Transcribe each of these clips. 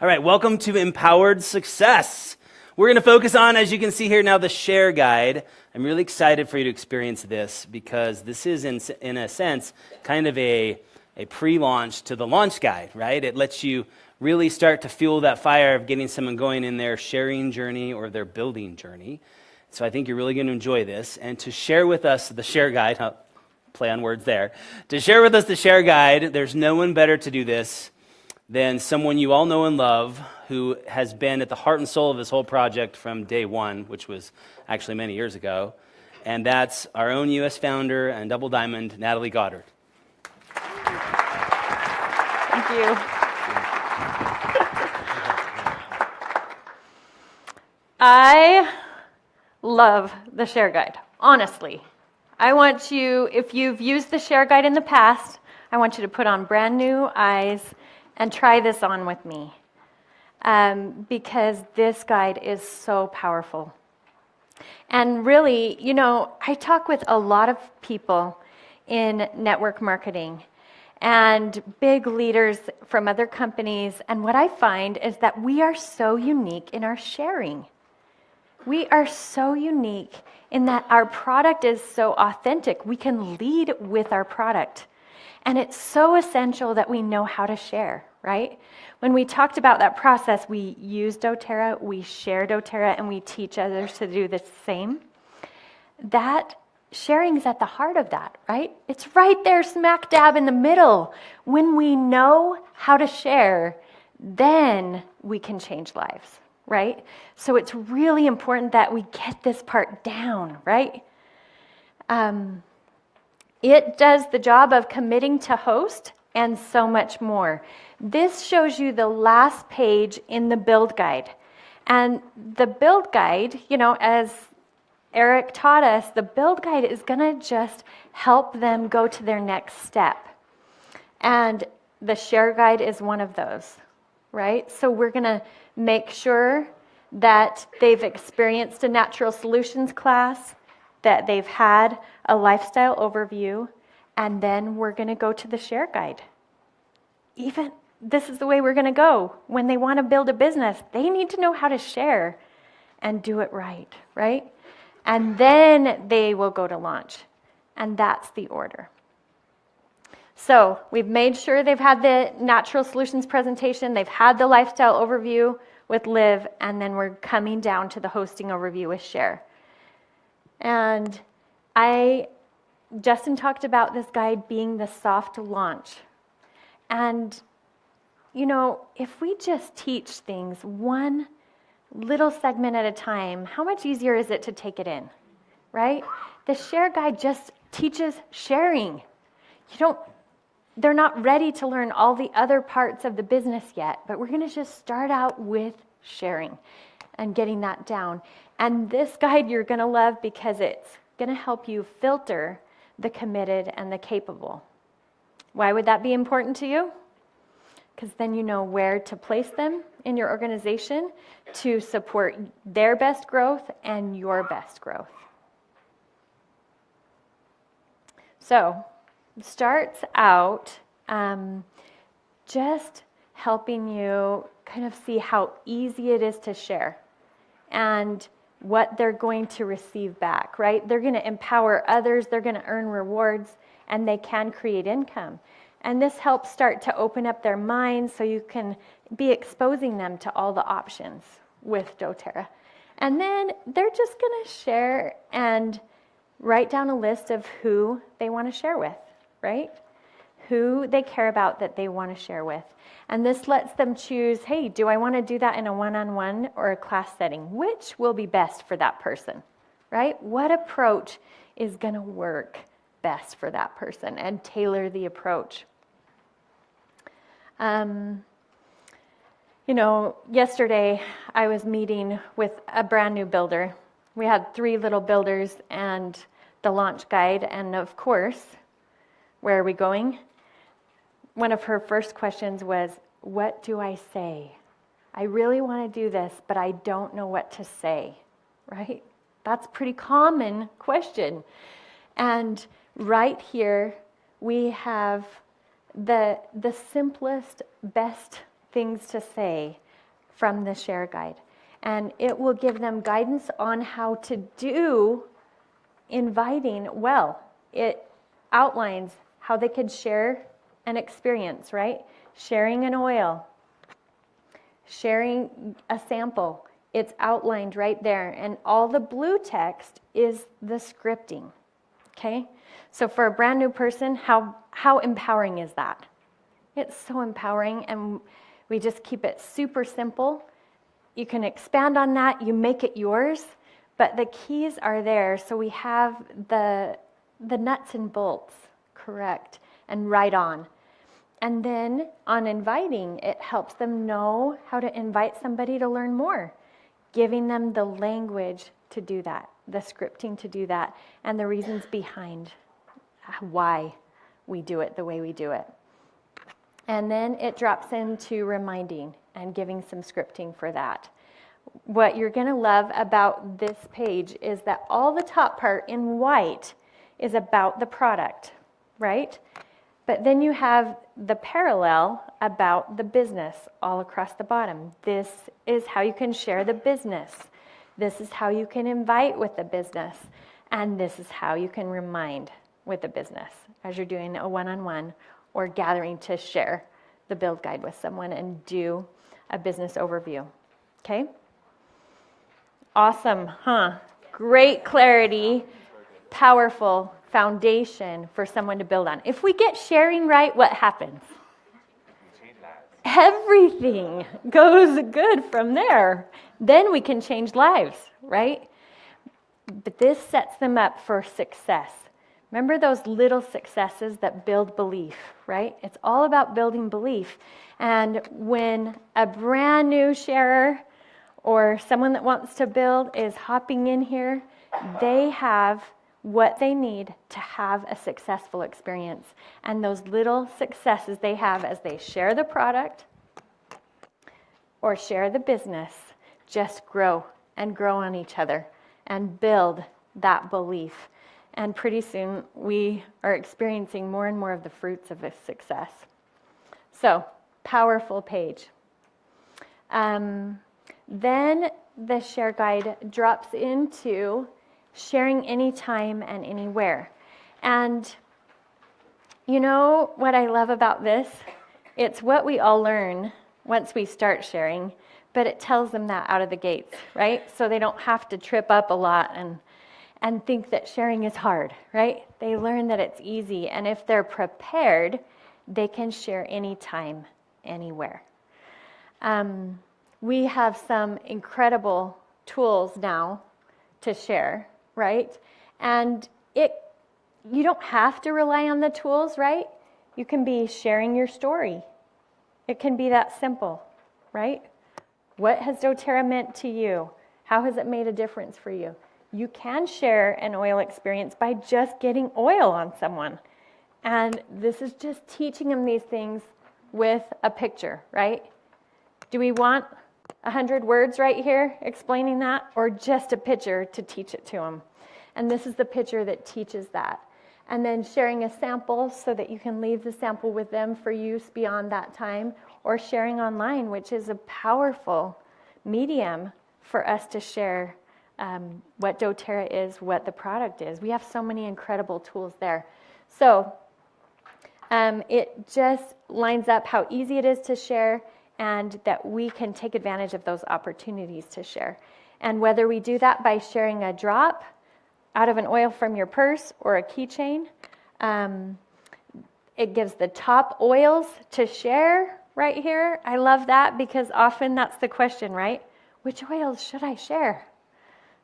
All right, welcome to Empowered Success. We're going to focus on, as you can see here now, the Share Guide. I'm really excited for you to experience this because this is, in a sense, kind of a pre-launch to the Launch Guide, right? It lets you really start to fuel that fire of getting someone going in their sharing journey or their building journey. So I think you're really going to enjoy this. And to share with us the Share Guide, I'll play on words there. To share with us the Share Guide, there's no one better to do this than someone you all know and love who has been at the heart and soul of this whole project from day one, which was actually many years ago. And that's our own U.S. founder and double diamond, Natalie Goddard. Thank you. I love the Share Guide, honestly. I want you, if you've used the Share Guide in the past, I want you to put on brand new eyes and try this on with me. Because this guide is so powerful. And really, you know, I talk with a lot of people in network marketing and big leaders from other companies. And what I find is that we are so unique in our sharing. We are so unique in that our product is so authentic. We can lead with our product. And it's so essential that we know how to share, right? When we talked about that process, we use doTERRA, we share doTERRA, and we teach others to do the same. That sharing is at the heart of that, right? It's right there smack dab in the middle. When we know how to share, then we can change lives, right? So it's really important that we get this part down, right? It does the job of committing to host and so much more. This shows you the last page in the build guide. And the build guide, you know, as Eric taught us, the build guide is going to just help them go to their next step. And the Share Guide is one of those, right? So we're going to make sure that they've experienced a natural solutions class, that they've had a lifestyle overview, and then we're going to go to the Share Guide. Even this is the way we're going to go. When they want to build a business, they need to know how to share and do it right, right? And then they will go to launch. And that's the order. So we've made sure they've had the natural solutions presentation, they've had the lifestyle overview with Liv, and then we're coming down to the hosting overview with Share. And Justin talked about this guide being the soft launch. And, you know, if we just teach things one little segment at a time, how much easier is it to take it in, right? The Share Guide just teaches sharing. They're not ready to learn all the other parts of the business yet, but we're going to just start out with sharing and getting that down. And this guide you're going to love because it's going to help you filter the committed and the capable. Why would that be important to you? Because then you know where to place them in your organization to support their best growth and your best growth. So, it starts out just helping you kind of see how easy it is to share and what they're going to receive back, right? They're going to empower others, they're going to earn rewards, and they can create income. And this helps start to open up their minds so you can be exposing them to all the options with doTERRA. And then they're just going to share and write down a list of who they want to share with, right? Who they care about that they want to share with. And this lets them choose, hey, do I want to do that in a one-on-one or a class setting? Which will be best for that person, right? What approach is going to work best for that person, and tailor the approach. You know, yesterday I was meeting with a brand new builder. We had 3 little builders and the launch guide, and of course, where are we going? One of her first questions was, what do I say? I really want to do this, but I don't know what to say, right? That's a pretty common question. And right here, we have the simplest, best things to say from the share guide. And it will give them guidance on how to do inviting well. It outlines how they could share an experience, right? Sharing an oil, sharing a sample. It's outlined right there. And all the blue text is the scripting. Okay? So for a brand new person, how empowering is that? It's so empowering, and we just keep it super simple. You can expand on that, you make it yours, but the keys are there, so we have the nuts and bolts correct and right on. And then on inviting, it helps them know how to invite somebody to learn more, giving them the language to do that, the scripting to do that, and the reasons behind why we do it the way we do it. And then it drops into reminding and giving some scripting for that. What you're going to love about this page is that all the top part in white is about the product, right? But then you have the parallel about the business all across the bottom. This is how you can share the business. This is how you can invite with the business. And this is how you can remind with the business as you're doing a one-on-one or gathering to share the build guide with someone and do a business overview. Okay? Awesome, huh? Great clarity, powerful foundation for someone to build on. If we get sharing right, what happens? Everything goes good from there. Then we can change lives, right? But this sets them up for success. Remember those little successes that build belief, right? It's all about building belief. And when a brand new sharer or someone that wants to build is hopping in here, they have what they need to have a successful experience. And those little successes they have as they share the product or share the business just grow and grow on each other and build that belief. And pretty soon we are experiencing more and more of the fruits of this success. So, powerful page. Then the share guide drops into sharing anytime and anywhere. And you know what I love about this? It's what we all learn once we start sharing, but it tells them that out of the gates, right? So they don't have to trip up a lot and think that sharing is hard, right? They learn that it's easy, and if they're prepared, they can share anytime, anywhere. We have some incredible tools now to share, right? And you don't have to rely on the tools, right? You can be sharing your story. It can be that simple, right? What has doTERRA meant to you? How has it made a difference for you? You can share an oil experience by just getting oil on someone. And this is just teaching them these things with a picture, right? Do we want 100 words right here explaining that, or just a picture to teach it to them? And this is the picture that teaches that. And then sharing a sample so that you can leave the sample with them for use beyond that time, or sharing online, which is a powerful medium for us to share what doTERRA is, what the product is. We have so many incredible tools there. So it just lines up how easy it is to share, and that we can take advantage of those opportunities to share. And whether we do that by sharing a drop out of an oil from your purse or a keychain, it gives the top oils to share right here. I love that because often that's the question, right? Which oils should I share?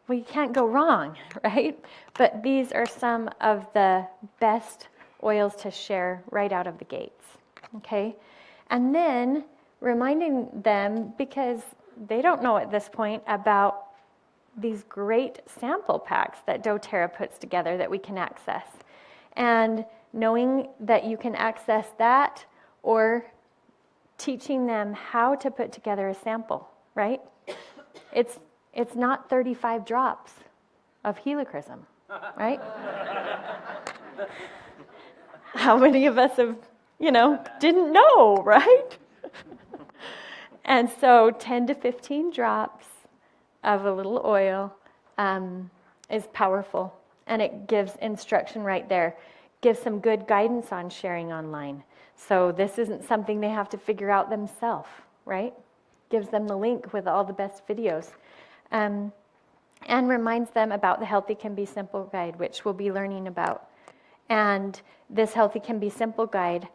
Well, you can't go wrong, right? But these are some of the best oils to share right out of the gates, okay? And then reminding them, because they don't know at this point about these great sample packs that doTERRA puts together that we can access. And knowing that you can access that, or teaching them how to put together a sample, right? It's not 35 drops of helichrysum, right? How many of us have, didn't know, right? And so 10 to 15 drops of a little oil is powerful. And it gives instruction right there. Gives some good guidance on sharing online. So this isn't something they have to figure out themselves, right? Gives them the link with all the best videos. And reminds them about the Healthy Can Be Simple guide, which we'll be learning about. And this Healthy Can Be Simple guide,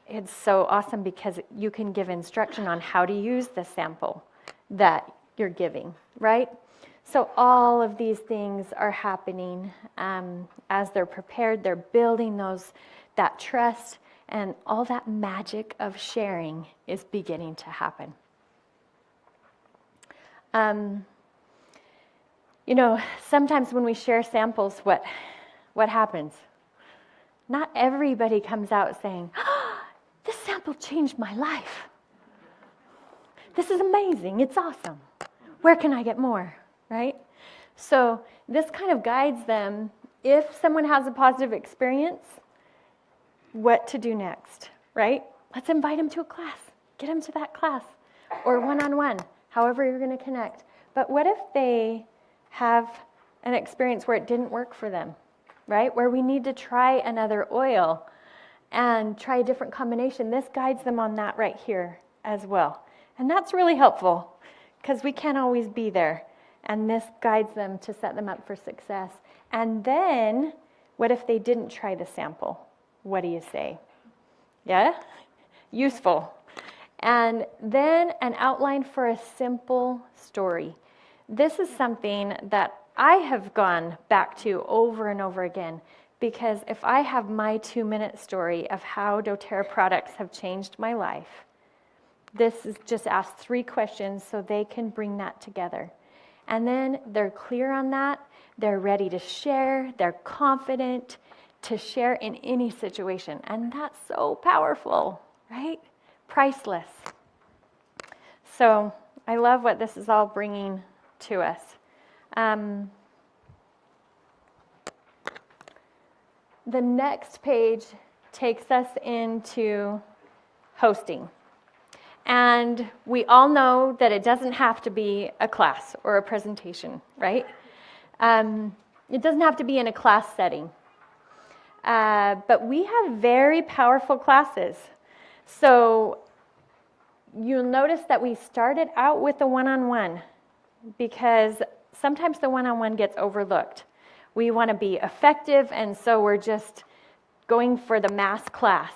it's so awesome because you can give instruction on how to use the sample that you're giving, right? So all of these things are happening as they're prepared. They're building that trust, and all that magic of sharing is beginning to happen. Sometimes when we share samples, what happens? Not everybody comes out saying, "Oh, this sample changed my life. This is amazing. It's awesome. Where can I get more?" Right? So this kind of guides them, if someone has a positive experience, what to do next, right? Let's invite them to a class. Get them to that class. Or one-on-one, however you're going to connect. But what if they have an experience where it didn't work for them, right? Where we need to try another oil and try a different combination. This guides them on that right here as well. And that's really helpful because we can't always be there. And this guides them to set them up for success. And then, what if they didn't try the sample? What do you say? Yeah? Useful. And then an outline for a simple story. This is something that I have gone back to over and over again, because if I have my 2-minute story of how doTERRA products have changed my life, this is just ask 3 questions so they can bring that together. And then they're clear on that, they're ready to share, they're confident to share in any situation. And that's so powerful, right? Priceless. So I love what this is all bringing to us. The next page takes us into hosting. And we all know that it doesn't have to be a class or a presentation, right? It doesn't have to be in a class setting. But we have very powerful classes. So you'll notice that we started out with the one-on-one because sometimes the one-on-one gets overlooked. We want to be effective, and so we're just going for the mass class,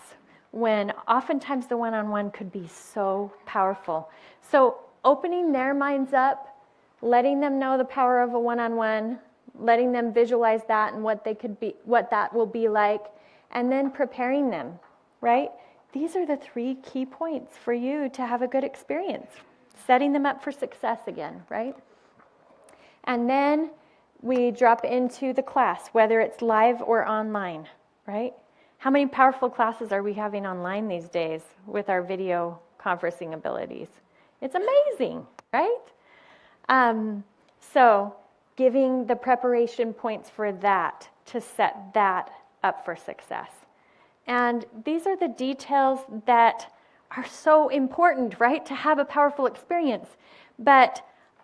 when oftentimes the one-on-one could be so powerful. So opening their minds up, letting them know the power of a one-on-one, letting them visualize that and what that will be like, and then preparing them, right? These are the 3 key points for you to have a good experience, setting them up for success again, right? And then we drop into the class, whether it's live or online, right? How many powerful classes are we having online these days with our video conferencing abilities? It's amazing, right? So giving the preparation points for that to set that up for success. And these are the details that are so important, right? To have a powerful experience. But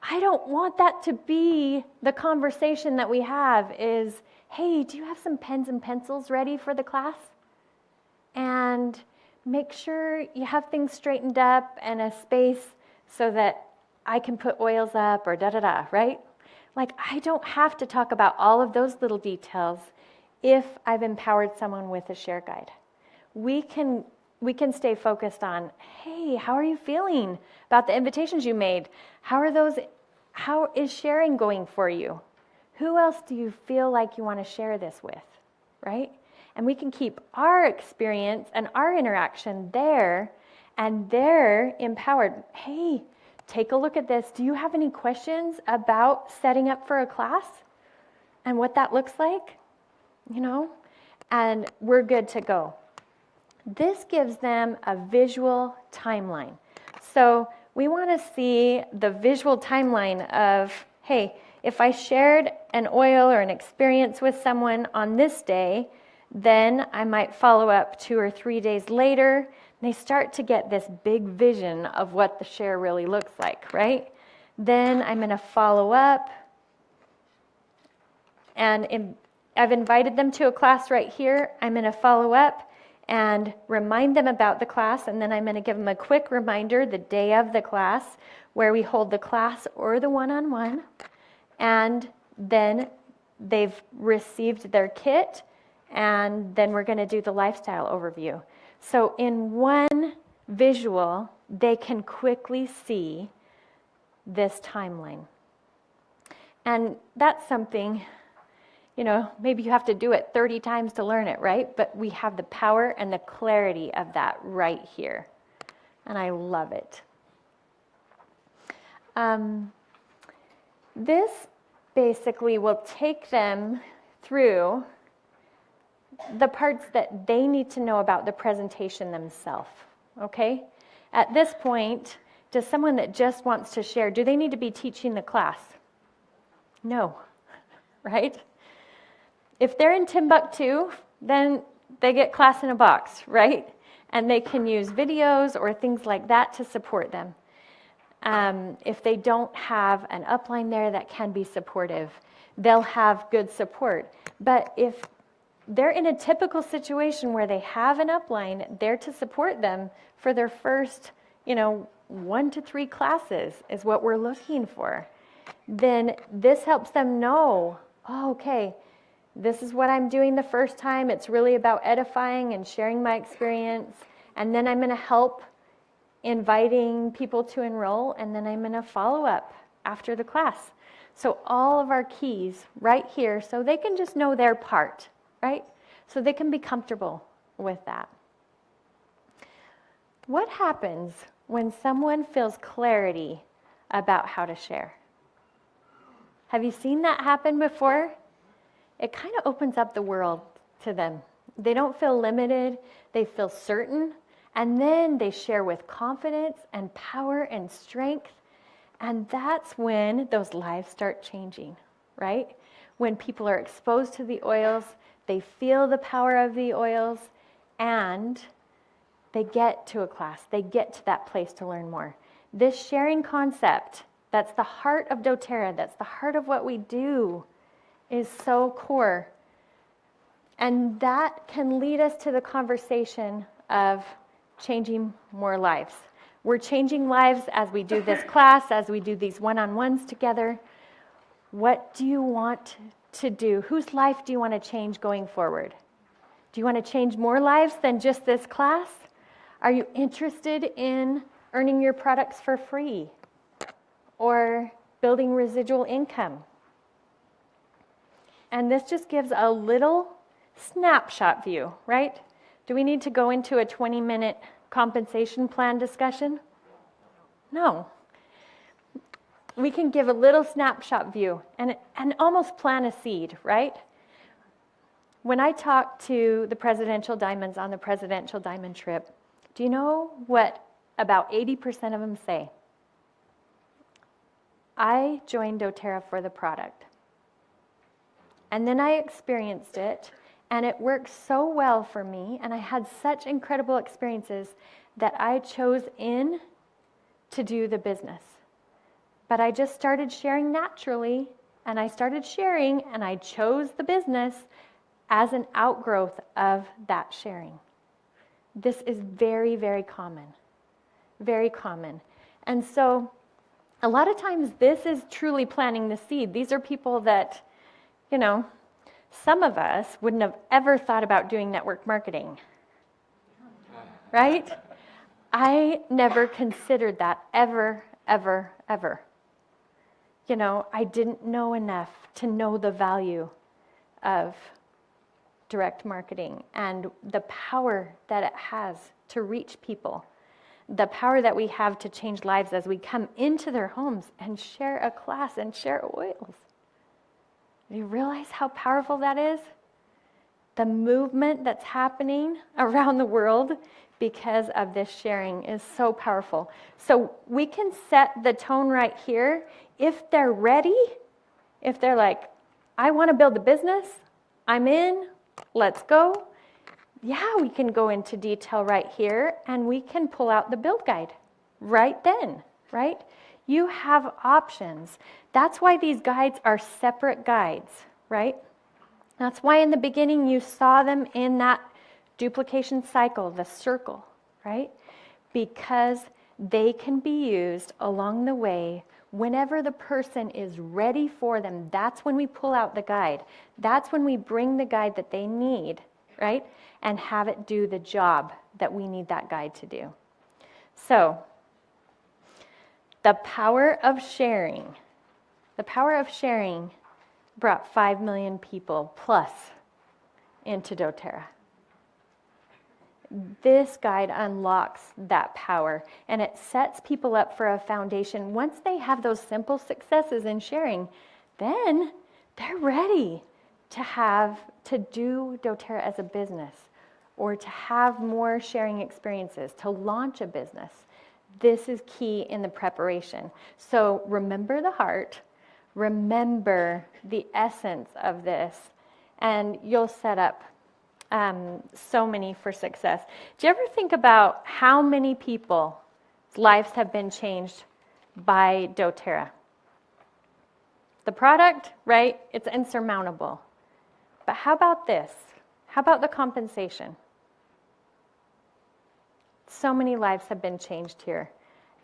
I don't want that to be the conversation that we have is, hey, do you have some pens and pencils ready for the class? And make sure you have things straightened up and a space so that I can put oils up or da-da-da, right? Like, I don't have to talk about all of those little details if I've empowered someone with a share guide. We can stay focused on, hey, how are you feeling about the invitations you made? How is sharing going for you? Who else do you feel like you want to share this with, right? And we can keep our experience and our interaction there, and they're empowered. Hey, take a look at this. Do you have any questions about setting up for a class and what that looks like? And we're good to go. This gives them a visual timeline. So we want to see the visual timeline of, hey, if I shared an oil or an experience with someone on this day, then I might follow up 2 or 3 days later. They start to get this big vision of what the share really looks like, right? Then I'm going to follow up. And I've invited them to a class right here. I'm going to follow up and remind them about the class. And then I'm going to give them a quick reminder the day of the class where we hold the class or the one-on-one. And then they've received their kit. And then we're going to do the lifestyle overview. So in one visual, they can quickly see this timeline. And that's something, maybe you have to do it 30 times to learn it, right? But we have the power and the clarity of that right here. And I love it. This basically will take them through the parts that they need to know about the presentation themselves, okay? At this point, does someone that just wants to share, do they need to be teaching the class? No, right? If they're in Timbuktu, then they get class in a box, right? And they can use videos or things like that to support them. If they don't have an upline there that can be supportive, they'll have good support. But if they're in a typical situation where they have an upline there to support them for their first, 1 to 3 classes is what we're looking for, then this helps them know, okay, this is what I'm doing the first time. It's really about edifying and sharing my experience. And then I'm going to help inviting people to enroll. And then I'm going to follow up after the class. So all of our keys right here, so they can just know their part, right? So they can be comfortable with that. What happens when someone feels clarity about how to share? Have you seen that happen before? It kind of opens up the world to them. They don't feel limited, they feel certain, and then they share with confidence and power and strength. And that's when those lives start changing, right? When people are exposed to the oils, they feel the power of the oils, and they get to a class. They get to that place to learn more. This sharing concept, that's the heart of doTERRA, that's the heart of what we do, is so core. And that can lead us to the conversation of changing more lives. We're changing lives as we do this class, as we do these one-on-ones together. What do you want to do? Whose life do you want to change going forward? Do you want to change more lives than just this class? Are you interested in earning your products for free or building residual income? And this just gives a little snapshot view, right? Do we need to go into a 20-minute compensation plan discussion? No. We can give a little snapshot view and almost plant a seed, right? When I talk to the Presidential Diamonds on the Presidential Diamond trip, do you know what about 80% of them say? I joined doTERRA for the product. And then I experienced it, and it worked so well for me, and I had such incredible experiences that I chose in to do the business. But I just started sharing naturally, and I started sharing, and I chose the business as an outgrowth of that sharing. This is very, very common. Very common. And so a lot of times this is truly planting the seed. These are people that, some of us wouldn't have ever thought about doing network marketing. Right? I never considered that ever, ever, ever. I didn't know enough to know the value of direct marketing and the power that it has to reach people, the power that we have to change lives as we come into their homes and share a class and share oils. Do you realize how powerful that is? The movement that's happening around the world because of this sharing is so powerful. So we can set the tone right here. If they're ready, if they're like, I want to build a business, I'm in, let's go. yeah, we can go into detail right here and we can pull out the build guide right then, right? You have options. That's why these guides are separate guides, right? That's why in the beginning you saw them in that duplication cycle, the circle, right? Because they can be used along the way whenever the person is ready for them. That's when we pull out the guide. That's when we bring the guide that they need, right? And have it do the job that we need that guide to do. So, the power of sharing. The power of sharing brought 5 million people plus into doTERRA. This guide unlocks that power and it sets people up for a foundation. Once they have those simple successes in sharing, then they're ready to do doTERRA as a business or to have more sharing experiences, to launch a business. This is key in the preparation. So remember the heart, remember the essence of this, and you'll set up so many for success. Do you ever think about how many people's lives have been changed by doTERRA? The product, right? It's insurmountable. But how about this? How about the compensation? So many lives have been changed here.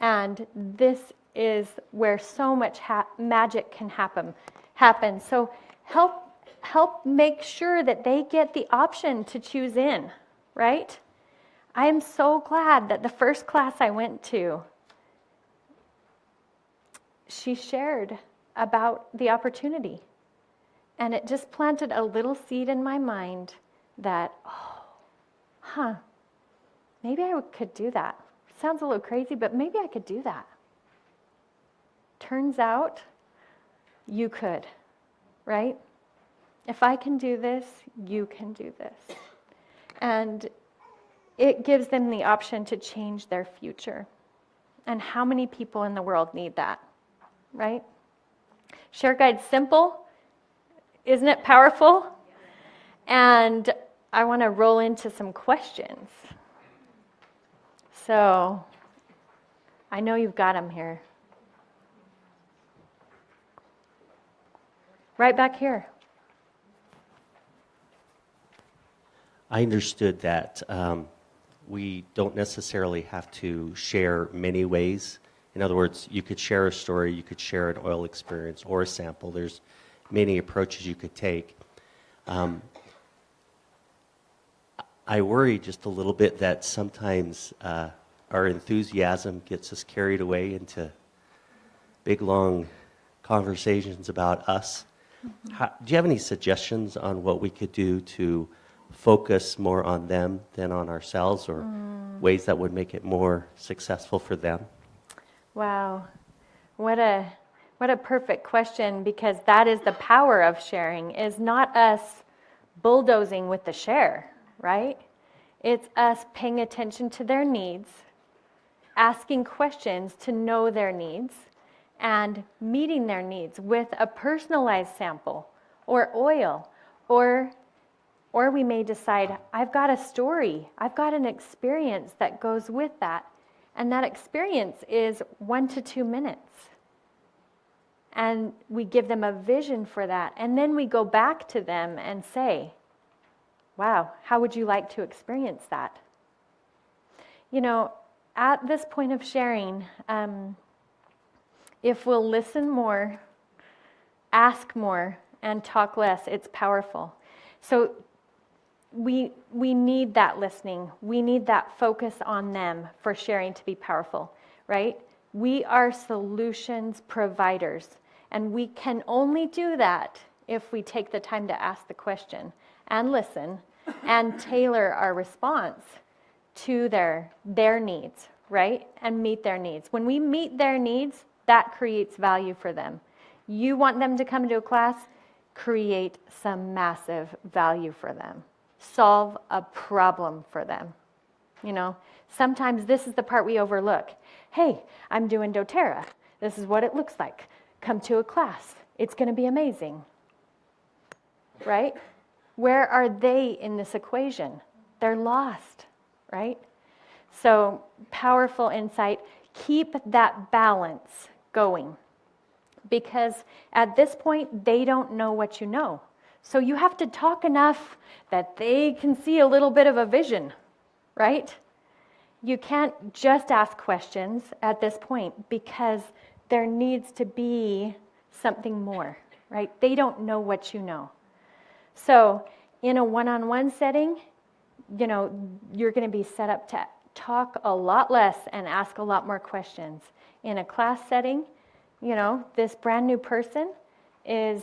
And this is where so much magic can happen. So help make sure that they get the option to choose in, right? I am so glad that the first class I went to, she shared about the opportunity. And it just planted a little seed in my mind that, maybe I could do that. Sounds a little crazy, but maybe I could do that. Turns out you could, right? If I can do this, you can do this. And it gives them the option to change their future. And how many people in the world need that, right? Share Guide's simple. Isn't it powerful? And I want to roll into some questions. So I know you've got them here. Right back here. I understood that we don't necessarily have to share many ways. In other words, you could share a story, you could share an oil experience or a sample. There's many approaches you could take. I worry just a little bit that sometimes our enthusiasm gets us carried away into big, long conversations about us. Mm-hmm. Do you have any suggestions on what we could do to focus more on them than on ourselves, or ways that would make it more successful for them? Wow. What a perfect question, because that is the power of sharing, is not us bulldozing with the share, right? It's us paying attention to their needs, asking questions to know their needs, and meeting their needs with a personalized sample or oil, or we may decide, I've got a story, I've got an experience that goes with that, and that experience is 1 to 2 minutes. And we give them a vision for that, and then we go back to them and say, wow, how would you like to experience that? You know, at this point of sharing, if we'll listen more, ask more, and talk less, it's powerful. So we need that listening. We need that focus on them for sharing to be powerful, right? We are solutions providers, and we can only do that if we take the time to ask the question and listen and tailor our response to their needs, right? And meet their needs. When we meet their needs, that creates value for them. You want them to come to a class, create some massive value for them. Solve a problem for them. You know, sometimes this is the part we overlook. Hey, I'm doing doTERRA. This is what it looks like. Come to a class. It's going to be amazing. Right? Where are they in this equation? they're lost, right? So powerful insight. Keep that balance going, because at this point, they don't know what you know. So you have to talk enough that they can see a little bit of a vision, right? You can't just ask questions at this point, because there needs to be something more, right? They don't know what you know. So in a one-on-one setting, you're going to be set up to talk a lot less and ask a lot more questions. In a class setting, this brand new person is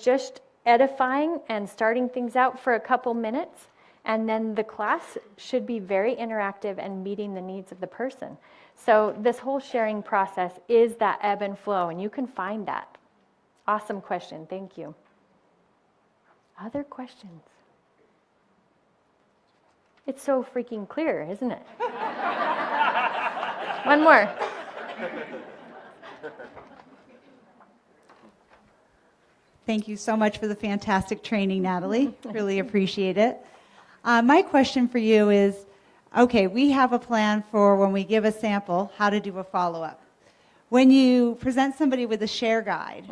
just edifying and starting things out for a couple minutes, and then the class should be very interactive and meeting the needs of the person. So this whole sharing process is that ebb and flow, and you can find that. Awesome question. Thank you. Other questions? It's so freaking clear, isn't it? One more. Thank you so much for the fantastic training, Natalie. Really appreciate it. My question for you is, okay, we have a plan for when we give a sample, how to do a follow-up. When you present somebody with a share guide,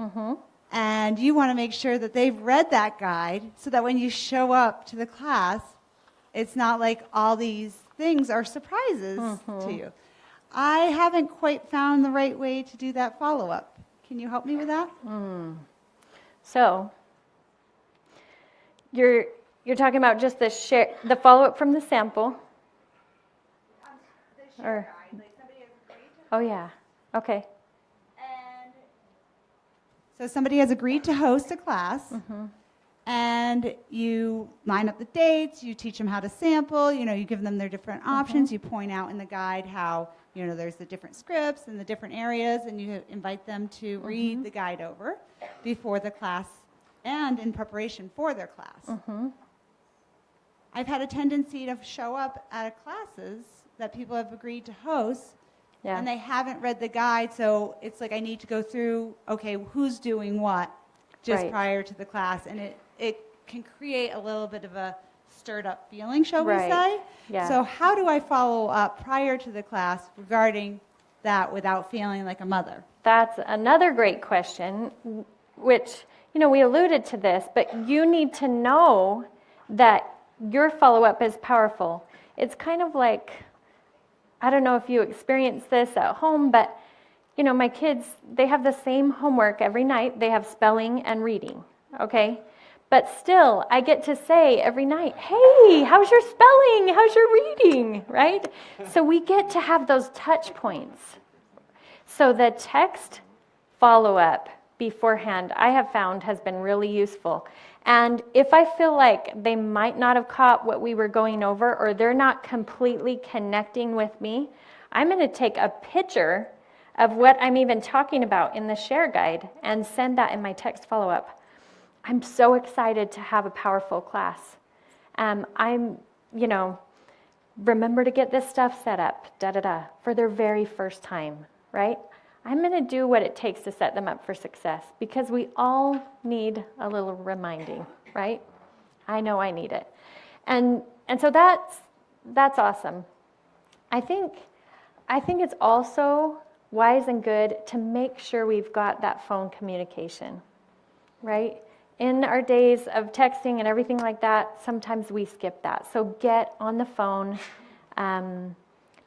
and you want to make sure that they've read that guide so that when you show up to the class, it's not like all these things are surprises to you. I haven't quite found the right way to do that follow-up. Can you help me with that? So you're talking about just the follow-up from the sample. Or, oh yeah, okay. So somebody has agreed to host a class, and you line up the dates, you teach them how to sample, you give them their different options, you point out in the guide how, there's the different scripts and the different areas, and you invite them to read the guide over before the class and in preparation for their class. I've had a tendency to show up at classes that people have agreed to host, and they haven't read the guide, so it's like I need to go through, okay, who's doing what just prior to the class, and it can create a little bit of a stirred up feeling, shall we say? Yeah. So how do I follow up prior to the class regarding that without feeling like a mother? That's another great question, which, we alluded to this, but you need to know that your follow-up is powerful. It's kind of like, I don't know if you experience this at home, but, my kids, they have the same homework every night. They have spelling and reading, okay? But still, I get to say every night, hey, how's your spelling? How's your reading, right? So we get to have those touch points. So the text follow-up beforehand, I have found, has been really useful. And if I feel like they might not have caught what we were going over, or they're not completely connecting with me, I'm going to take a picture of what I'm even talking about in the share guide and send that in my text follow-up. I'm so excited to have a powerful class. Remember to get this stuff set up, for their very first time, right? I'm going to do what it takes to set them up for success, because we all need a little reminding, right? I know I need it. And so that's awesome. I think it's also wise and good to make sure we've got that phone communication, right? In our days of texting and everything like that, sometimes we skip that. So get on the phone,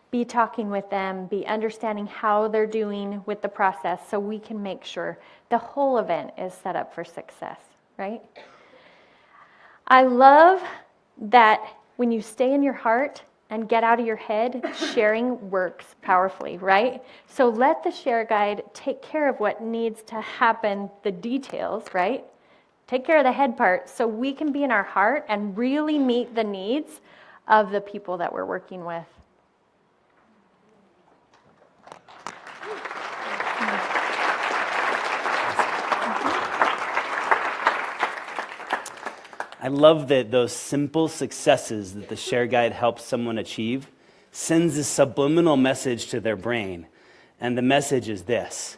be talking with them, be understanding how they're doing with the process, so we can make sure the whole event is set up for success, right? I love that when you stay in your heart and get out of your head, sharing works powerfully, right? So let the share guide take care of what needs to happen, the details, right? Take care of the head part, so we can be in our heart and really meet the needs of the people that we're working with. I love that those simple successes that the share guide helps someone achieve sends a subliminal message to their brain. And the message is this: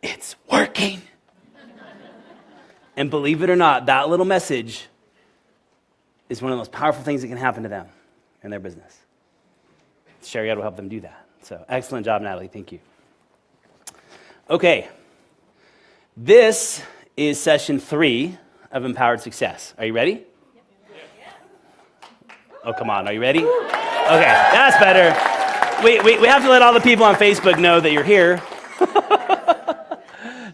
it's working. And believe it or not, that little message is one of the most powerful things that can happen to them in their business. Share Guide will help them do that. So excellent job, Natalie. Thank you. Okay. This is session 3 of Empowered Success. Are you ready? Oh, come on. Are you ready? Okay, that's better. We have to let all the people on Facebook know that you're here.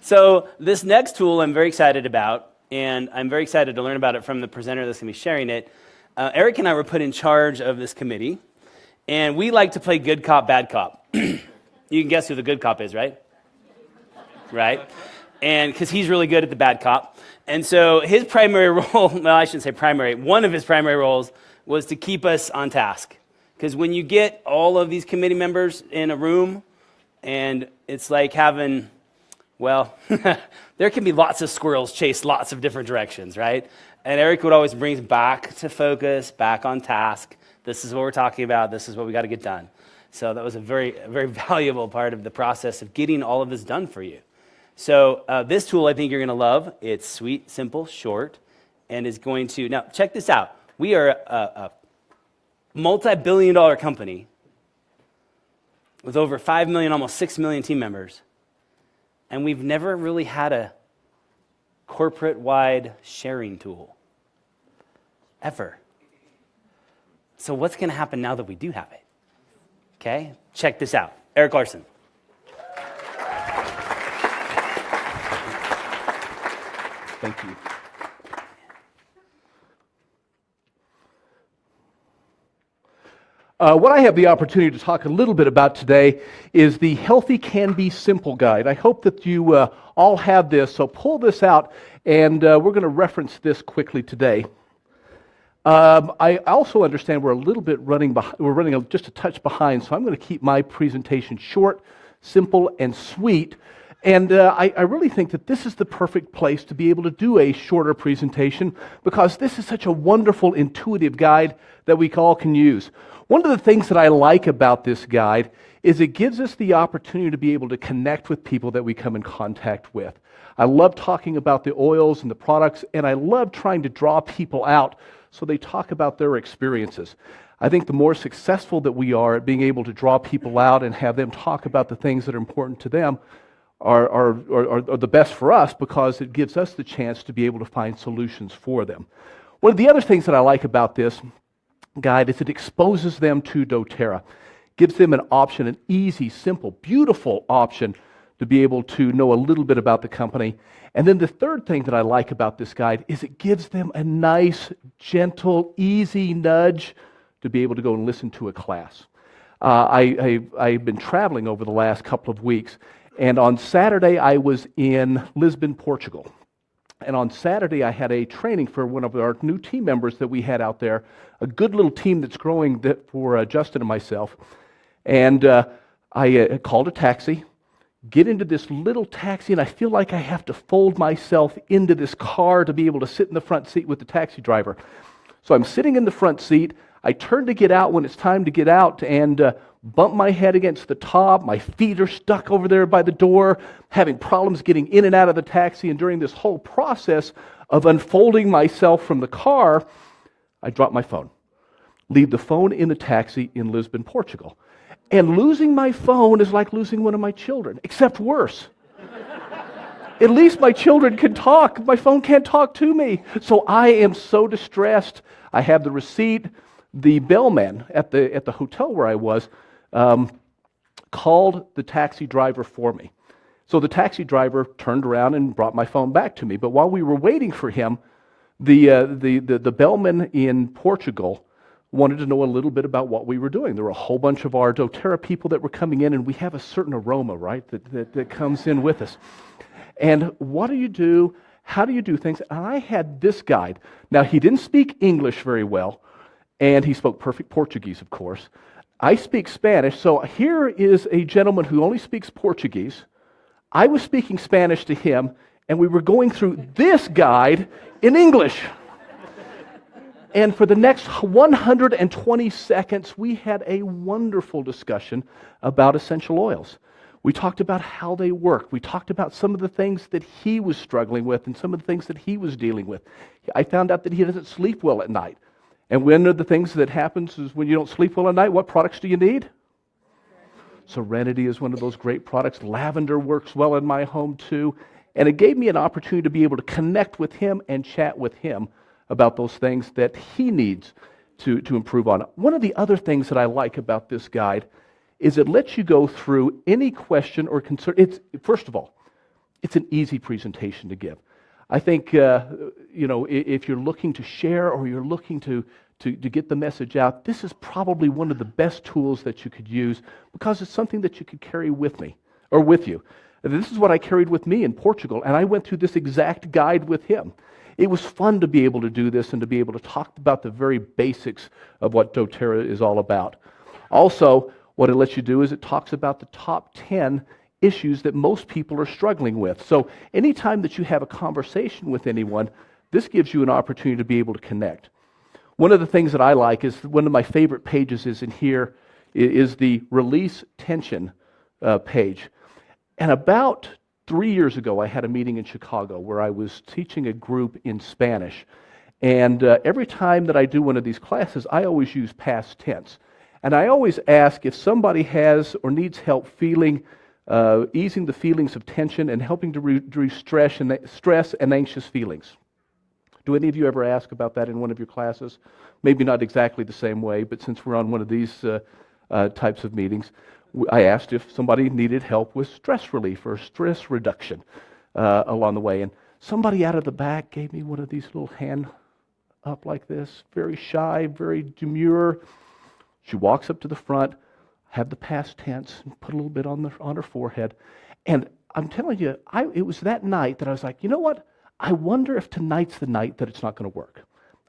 So this next tool I'm very excited about, and I'm very excited to learn about it from the presenter that's going to be sharing it. Eric and I were put in charge of this committee, and we like to play good cop, bad cop. You can guess who the good cop is, right? Right? And because he's really good at the bad cop. And so his primary role, well, I shouldn't say primary, one of his primary roles was to keep us on task. Because when you get all of these committee members in a room, and it's like having, well, there can be lots of squirrels chase lots of different directions, right? And Eric would always bring us back to focus, back on task. This is what we're talking about. This is what we got to get done. So that was a very valuable part of the process of getting all of this done for you. So this tool I think you're going to love. It's sweet, simple, short, and is going to, now check this out. We are a multi-billion-dollar company with over 5 million, almost 6 million team members, and we've never really had a corporate-wide sharing tool, ever. So what's going to happen now that we do have it? Okay, check this out. Eric Larson. Thank you. What I have the opportunity to talk a little bit about today is the Healthy Can Be Simple Guide. I hope that you all have this, so pull this out, and we're going to reference this quickly today. I also understand we're a little bit running behind, we're running just a touch behind, so I'm going to keep my presentation short, simple, and sweet. And I really think that this is the perfect place to be able to do a shorter presentation because this is such a wonderful, intuitive guide that we all can use. One of the things that I like about this guide is it gives us the opportunity to be able to connect with people that we come in contact with. I love talking about the oils and the products, and I love trying to draw people out so they talk about their experiences. I think the more successful that we are at being able to draw people out and have them talk about the things that are important to them are the best for us because it gives us the chance to be able to find solutions for them. One of the other things that I like about this guide is it exposes them to doTERRA. Gives them an option, an easy, simple, beautiful option to be able to know a little bit about the company. And then the third thing that I like about this guide is it gives them a nice, gentle, easy nudge to be able to go and listen to a class. I've been traveling over the last couple of weeks, and on Saturday I was in Lisbon, Portugal. And on Saturday I had a training for one of our new team members that we had out there, a good little team that's growing for Justin and myself. And I called a taxi, get into this little taxi, and I feel like I have to fold myself into this car to be able to sit in the front seat with the taxi driver. So I'm sitting in the front seat. I turn to get out when it's time to get out and bump my head against the top. My feet are stuck over there by the door, having problems getting in and out of the taxi. And during this whole process of unfolding myself from the car, I drop my phone. Leave the phone in the taxi in Lisbon, Portugal. And losing my phone is like losing one of my children, except worse. At least my children can talk. My phone can't talk to me. So I am so distressed. I have the receipt. The bellman at the hotel where I was called the taxi driver for me. So the taxi driver turned around and brought my phone back to me. But while we were waiting for him, the bellman in Portugal wanted to know a little bit about what we were doing. There were a whole bunch of our doTERRA people that were coming in, and we have a certain aroma, right, that comes in with us. And what do you do? How do you do things? And I had this guide. Now, he didn't speak English very well, and he spoke perfect Portuguese, of course. I speak Spanish, so here is a gentleman who only speaks Portuguese. I was speaking Spanish to him, and we were going through this guide in English. And for the next 120 seconds, we had a wonderful discussion about essential oils. We talked about how they work. We talked about some of the things that he was struggling with and some of the things that he was dealing with. I found out that he doesn't sleep well at night. And one of the things that happens is when you don't sleep well at night, what products do you need? Serenity is one of those great products. Lavender works well in my home too. And it gave me an opportunity to be able to connect with him and chat with him about those things that he needs to improve on. One of the other things that I like about this guide is it lets you go through any question or concern. First of all, it's an easy presentation to give. I think, if you're looking to share or you're looking to get the message out, this is probably one of the best tools that you could use because it's something that you could carry with you. This is what I carried with me in Portugal, and I went through this exact guide with him. It was fun to be able to do this and to be able to talk about the very basics of what doTERRA is all about. Also, what it lets you do is it talks about the top 10 issues that most people are struggling with. So anytime that you have a conversation with anyone, this gives you an opportunity to be able to connect. One of the things that I like is one of my favorite pages is in here is the release tension page. And about 3 years ago, I had a meeting in Chicago where I was teaching a group in Spanish. And every time that I do one of these classes, I always use past tense. And I always ask if somebody has or needs help easing the feelings of tension and helping to reduce stress and anxious feelings. Do any of you ever ask about that in one of your classes? Maybe not exactly the same way, but since we're on one of these types of meetings, I asked if somebody needed help with stress relief or stress reduction along the way. And somebody out of the back gave me one of these little hand up like this, very shy, very demure. She walks up to the front, have the past tense, and put a little bit on her forehead. And I'm telling you, it was that night that I was like, you know what? I wonder if tonight's the night that it's not going to work.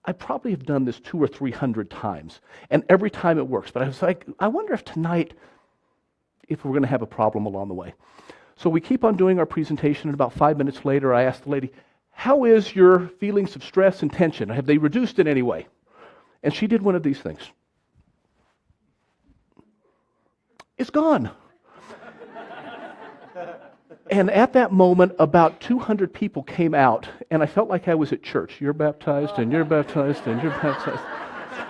I probably have done this 200 or 300 times, and every time it works. But I was like, I wonder if tonight, if we're going to have a problem along the way. So we keep on doing our presentation, and about 5 minutes later, I asked the lady, how is your feelings of stress and tension? Have they reduced in any way? And she did one of these things. It's gone. And at that moment, about 200 people came out, and I felt like I was at church. You're baptized, and you're baptized, and you're baptized.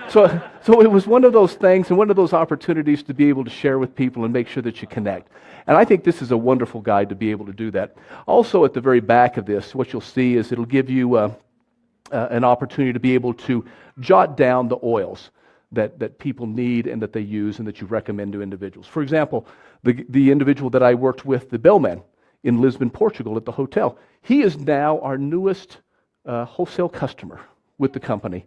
So it was one of those things and one of those opportunities to be able to share with people and make sure that you connect. And I think this is a wonderful guide to be able to do that. Also, at the very back of this, what you'll see is it'll give you an opportunity to be able to jot down the oils that people need and that they use and that you recommend to individuals. For example, the individual that I worked with, the bellman in Lisbon, Portugal at the hotel, he is now our newest wholesale customer with the company.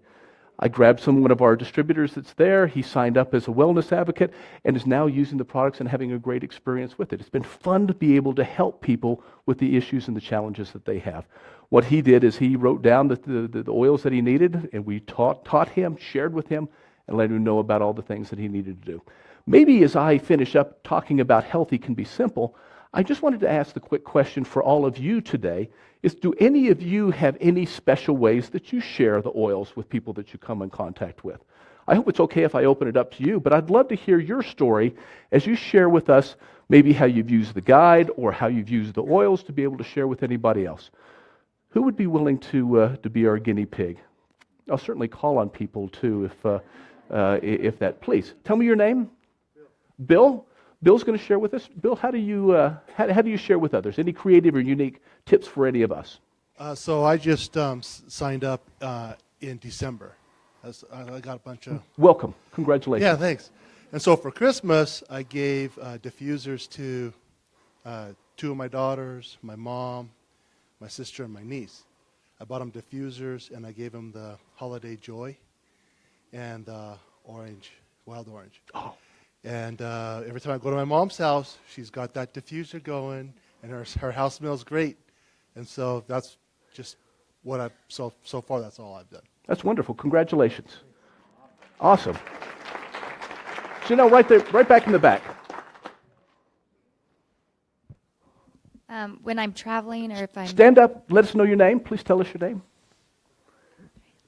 I grabbed one of our distributors that's there. He signed up as a wellness advocate and is now using the products and having a great experience with it. It's been fun to be able to help people with the issues and the challenges that they have. What he did is he wrote down the oils that he needed, and we taught him, shared with him, and let him know about all the things that he needed to do. Maybe as I finish up talking about healthy can be simple, I just wanted to ask the quick question for all of you today is, do any of you have any special ways that you share the oils with people that you come in contact with? I hope it's okay if I open it up to you, but I'd love to hear your story as you share with us maybe how you've used the guide or how you've used the oils to be able to share with anybody else. Who would be willing to be our guinea pig? I'll certainly call on people too if that, please. Tell me your name. Bill? Bill's going to share with us. Bill, how do you share with others? Any creative or unique tips for any of us? So I just signed up in December. I got a bunch of... Welcome. Congratulations. Yeah, thanks. And so for Christmas, I gave diffusers to two of my daughters, my mom, my sister, and my niece. I bought them diffusers, and I gave them the Holiday Joy and orange, wild orange. Oh. And every time I go to my mom's house, she's got that diffuser going, and her house smells great. And so that's just what so far that's all I've done. That's wonderful. Congratulations. Awesome. Janelle, right there, right back in the back. When I'm traveling or if I'm... Stand up. Let us know your name. Please tell us your name.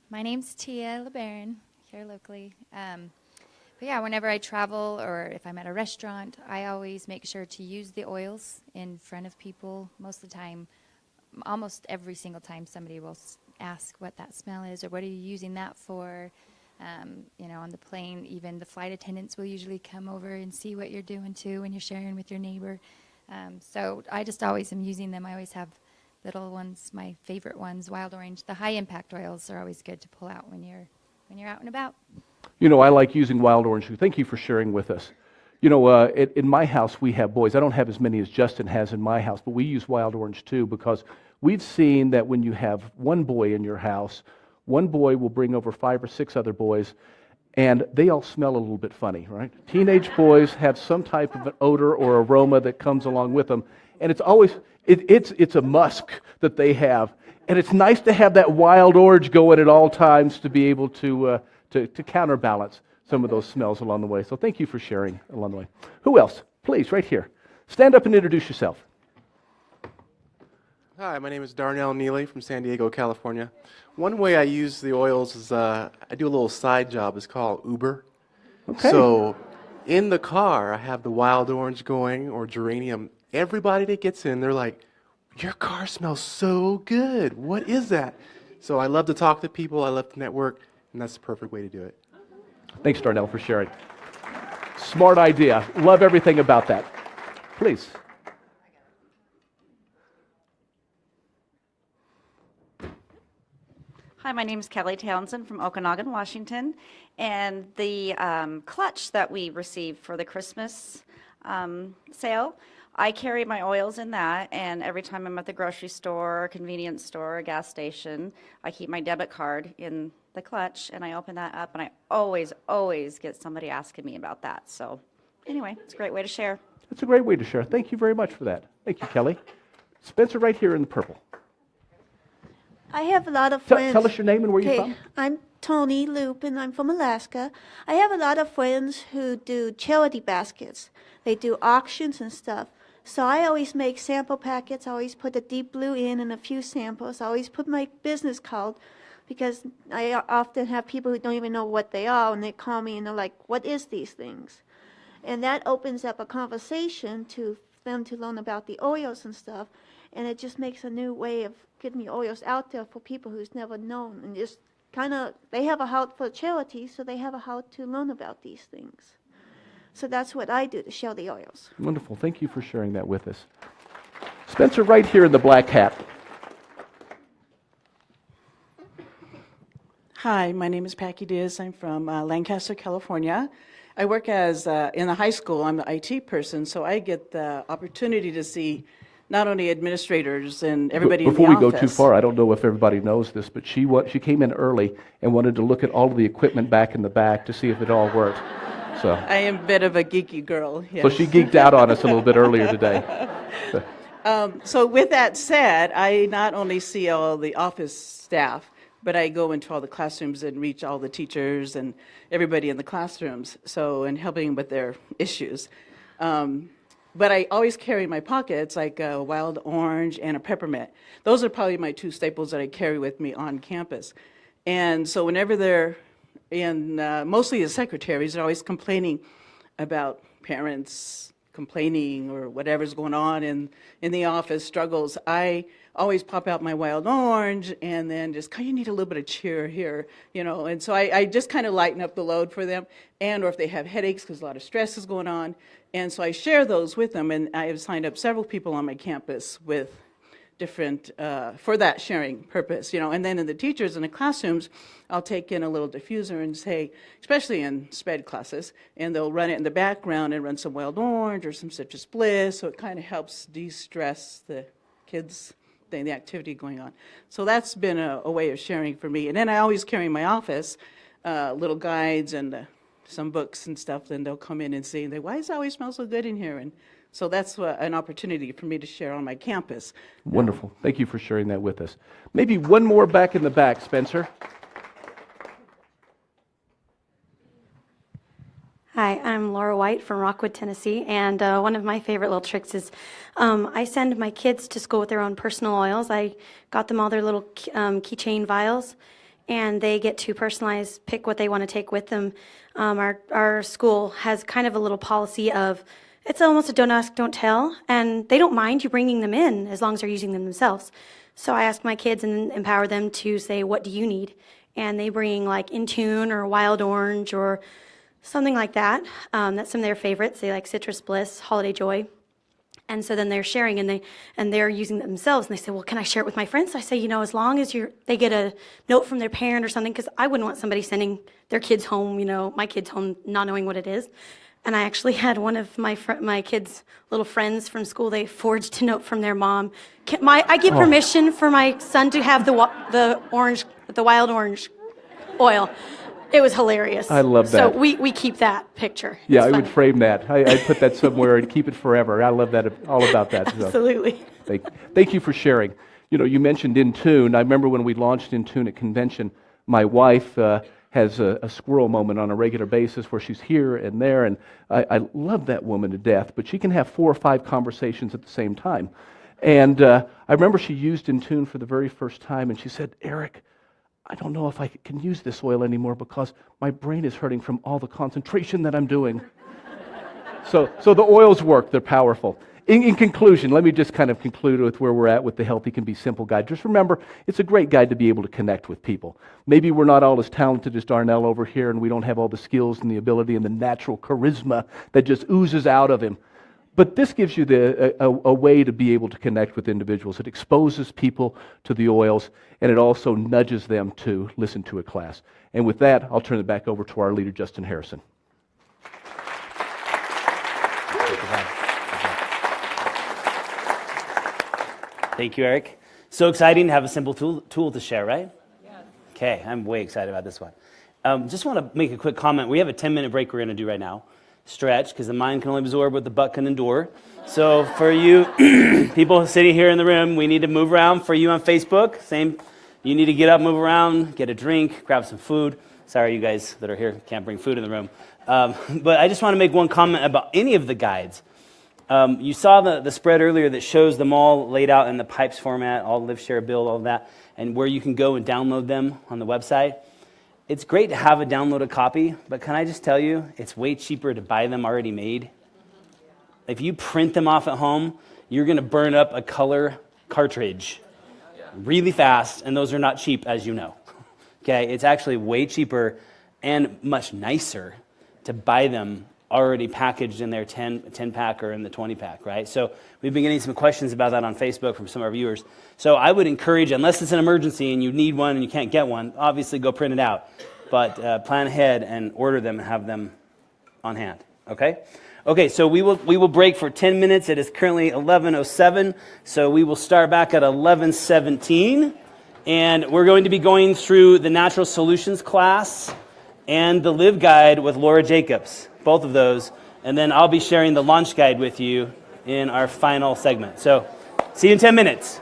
My name's Tia LeBaron, here locally. But yeah, whenever I travel or if I'm at a restaurant, I always make sure to use the oils in front of people. Most of the time, almost every single time, somebody will ask what that smell is or what are you using that for. On the plane, even the flight attendants will usually come over and see what you're doing too when you're sharing with your neighbor. So I just always am using them. I always have little ones, my favorite ones, Wild Orange. The high impact oils are always good to pull out when you're out and about. I like using Wild Orange too. Thank you for sharing with us. In my house, we have boys. I don't have as many as Justin has in my house, but we use Wild Orange too because we've seen that when you have one boy in your house, one boy will bring over 5 or 6 other boys, and they all smell a little bit funny, right? Teenage boys have some type of an odor or aroma that comes along with them, and it's always, it's a musk that they have. And it's nice to have that Wild Orange going at all times to be able to counterbalance some of those smells along the way. So thank you for sharing along the way. Who else? Please, right here. Stand up and introduce yourself. Hi, my name is Darnell Neely from San Diego, California. One way I use the oils is I do a little side job. It's called Uber. Okay. So in the car, I have the Wild Orange going or geranium. Everybody that gets in, they're like, your car smells so good. What is that? So I love to talk to people. I love to network, and that's the perfect way to do it. Thanks, Darnell, for sharing. Smart idea. Love everything about that. Please. Hi, my name is Kelly Townsend from Okanagan, Washington, and the clutch that we received for the Christmas sale, I carry my oils in that, and every time I'm at the grocery store, convenience store, or gas station, I keep my debit card in the clutch, and I open that up, and I always get somebody asking me about that. So anyway, it's a great way to share. It's a great way to share. Thank you very much for that. Thank you, Kelly. Spencer, right here in the purple. I have a lot of friends. Tell us your name and where you're from. I'm Tony Loop, and I'm from Alaska. I have a lot of friends who do charity baskets. They do auctions and stuff. So I always make sample packets. I always put a deep blue in and a few samples. I always put my business card because I often have people who don't even know what they are, and they call me and they're like, what is these things? And that opens up a conversation to them to learn about the oils and stuff. And it just makes a new way of getting the oils out there for people who's never known. And just kind of, they have a heart for charity, so they have a heart to learn about these things. So that's what I do to share the oils. Wonderful. Thank you for sharing that with us. Spencer, right here in the black hat. Hi, my name is Packy Diaz. I'm from Lancaster, California. I work as in the high school. I'm the IT person, so I get the opportunity to see not only administrators and everybody in the office. Before we go too far, I don't know if everybody knows this, but she came in early and wanted to look at all of the equipment back in the back to see if it all worked. So I am a bit of a geeky girl. Yes. So she geeked out on us a little bit earlier today. So with that said, I not only see all the office staff, but I go into all the classrooms and reach all the teachers and everybody in the classrooms, and helping with their issues. But I always carry in my pockets like a Wild Orange and a peppermint. Those are probably my 2 staples that I carry with me on campus. And so whenever they're in, mostly the secretaries are always complaining about parents complaining or whatever's going on in the office, struggles, I always pop out my Wild Orange and then just, you need a little bit of cheer here, and so I just kind of lighten up the load for them, or if they have headaches because a lot of stress is going on, and so I share those with them, and I have signed up several people on my campus with different, for that sharing purpose, and then in the teachers in the classrooms, I'll take in a little diffuser and say, especially in SPED classes, and they'll run it in the background and run some Wild Orange or some Citrus Bliss, so it kind of helps de-stress the kids, the activity going on. So that's been a way of sharing for me. And then I always carry in my office little guides and some books and stuff, and they'll come in and say, why does it always smell so good in here? And so that's an opportunity for me to share on my campus. Wonderful. Thank you for sharing that with us. Maybe one more back in the back, Spencer. Hi, I'm Laura White from Rockwood, Tennessee, and one of my favorite little tricks is I send my kids to school with their own personal oils. I got them all their little keychain vials, and they get to personalize, pick what they want to take with them. Our school has kind of a little policy of, it's almost a don't ask, don't tell, and they don't mind you bringing them in as long as they're using them themselves. So I ask my kids and empower them to say, what do you need? and they bring like Intune or Wild Orange or something like that. That's some of their favorites. They like Citrus Bliss, Holiday Joy. And so then they're sharing, and they're using it themselves. And they say, well, can I share it with my friends? So I say, as long as they get a note from their parent or something, because I wouldn't want somebody sending their kids home, my kids home, not knowing what it is. And I actually had one of my kids' little friends from school. They forged a note from their mom. I give permission for my son to have the wild orange oil. It was hilarious. I love that. So we keep that picture. Yeah, It's I funny. would frame that. I'd put that somewhere and keep it forever. I love that, all about that. So, Absolutely. thank you for sharing. You mentioned Intune. I remember when we launched Intune at convention, my wife has a squirrel moment on a regular basis where she's here and there, and I love that woman to death, but she can have 4 or 5 conversations at the same time. And I remember she used Intune for the very first time, and she said, Eric, I don't know if I can use this oil anymore because my brain is hurting from all the concentration that I'm doing. So the oils work. They're powerful. In conclusion, let me just kind of conclude with where we're at with the Healthy Can Be Simple guide. Just remember, it's a great guide to be able to connect with people. Maybe we're not all as talented as Darnell over here, and we don't have all the skills and the ability and the natural charisma that just oozes out of him. But this gives you a way to be able to connect with individuals. It exposes people to the oils, and it also nudges them to listen to a class. And with that, I'll turn it back over to our leader, Justin Harrison. Thank you, Eric. So exciting to have a simple tool to share, right? Yes. Okay, I'm way excited about this one. Just want to make a quick comment. We have a 10-minute break we're going to do right now. Stretch, because the mind can only absorb what the butt can endure. So for you people sitting here in the room, we need to move around. For you on Facebook, same. You need to get up, move around, get a drink, grab some food. Sorry, you guys that are here can't bring food in the room. But I just want to make one comment about any of the guides. You saw the spread earlier that shows them all laid out in the Pipes format, all live, share, build, all of that, and where you can go and download them on the website. It's great to have a downloaded copy, but can I just tell you, it's way cheaper to buy them already made. If you print them off at home, you're going to burn up a color cartridge really fast, and those are not cheap, as you know. Okay, it's actually way cheaper and much nicer to buy them already packaged in their 10-pack or in the 20-pack, right? So we've been getting some questions about that on Facebook from some of our viewers. So I would encourage, unless it's an emergency and you need one and you can't get one, obviously go print it out. But plan ahead and order them and have them on hand, okay? Okay, so we will break for 10 minutes. It is currently 11:07, so we will start back at 11:17. And we're going to be going through the Natural Solutions class and the Live Guide with Laura Jacobs. Both of those, and then I'll be sharing the launch guide with you in our final segment. So, see you in 10 minutes.